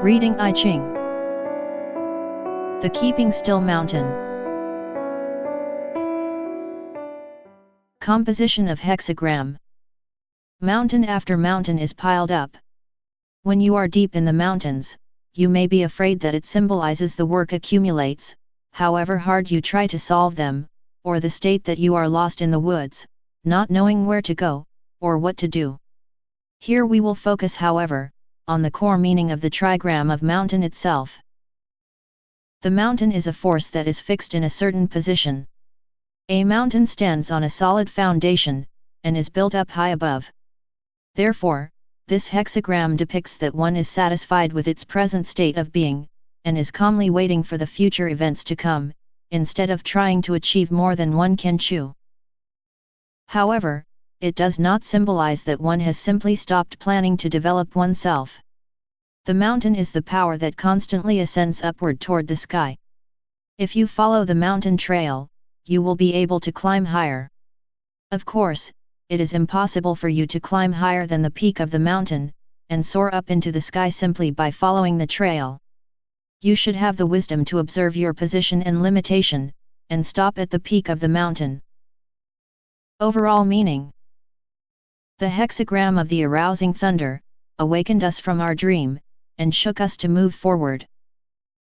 Reading I-Ching. The Keeping Still Mountain. Composition of hexagram. Mountain after mountain is piled up. When you are deep in the mountains, you may be afraid that it symbolizes the work accumulates, however hard you try to solve them, or the state that you are lost in the woods, not knowing where to go, or what to do. Here we will focus, however, on the core meaning of the trigram of mountain itself. The mountain is a force that is fixed in a certain position. A mountain stands on a solid foundation, and is built up high above. Therefore, this hexagram depicts that one is satisfied with its present state of being, and is calmly waiting for the future events to come, instead of trying to achieve more than one can chew. However, it does not symbolize that one has simply stopped planning to develop oneself. The mountain is the power that constantly ascends upward toward the sky. If you follow the mountain trail, you will be able to climb higher. Of course, it is impossible for you to climb higher than the peak of the mountain, and soar up into the sky simply by following the trail. You should have the wisdom to observe your position and limitation, and stop at the peak of the mountain. Overall meaning. The hexagram of the arousing thunder awakened us from our dream, and shook us to move forward.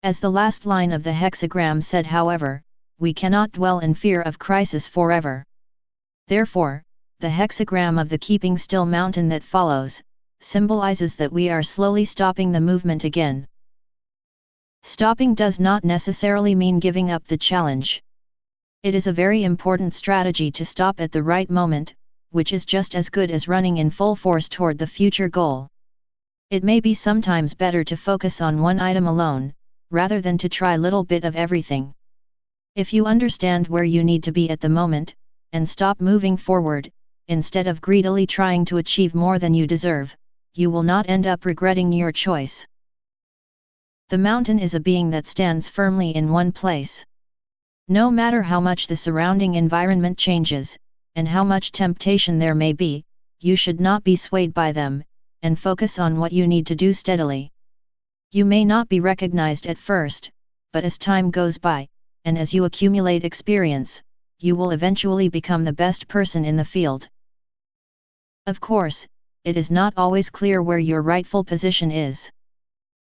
As the last line of the hexagram said, however, we cannot dwell in fear of crisis forever. Therefore, the hexagram of the keeping still mountain that follows symbolizes that we are slowly stopping the movement again. Stopping does not necessarily mean giving up the challenge. It is a very important strategy to stop at the right moment, which is just as good as running in full force toward the future goal. It may be sometimes better to focus on one item alone, rather than to try a little bit of everything. If you understand where you need to be at the moment, and stop moving forward, instead of greedily trying to achieve more than you deserve, you will not end up regretting your choice. The mountain is a being that stands firmly in one place. No matter how much the surrounding environment changes, and how much temptation there may be, you should not be swayed by them, and focus on what you need to do steadily. You may not be recognized at first, but as time goes by, and as you accumulate experience, you will eventually become the best person in the field. Of course, it is not always clear where your rightful position is.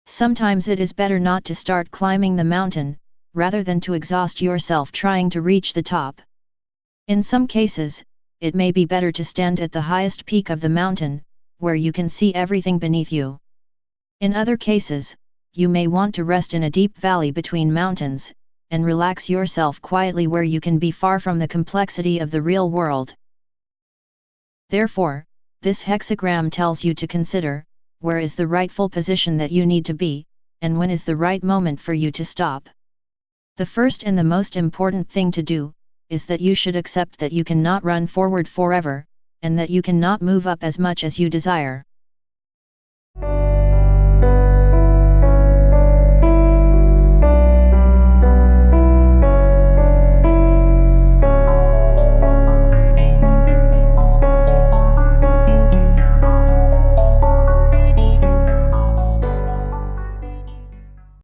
Sometimes it is better not to start climbing the mountain, rather than to exhaust yourself trying to reach the top. In some cases, it may be better to stand at the highest peak of the mountain, where you can see everything beneath you. In other cases, you may want to rest in a deep valley between mountains, and relax yourself quietly where you can be far from the complexity of the real world. Therefore, this hexagram tells you to consider, where is the rightful position that you need to be, and when is the right moment for you to stop. The first and the most important thing to do, is that you should accept that you cannot run forward forever, and that you cannot move up as much as you desire.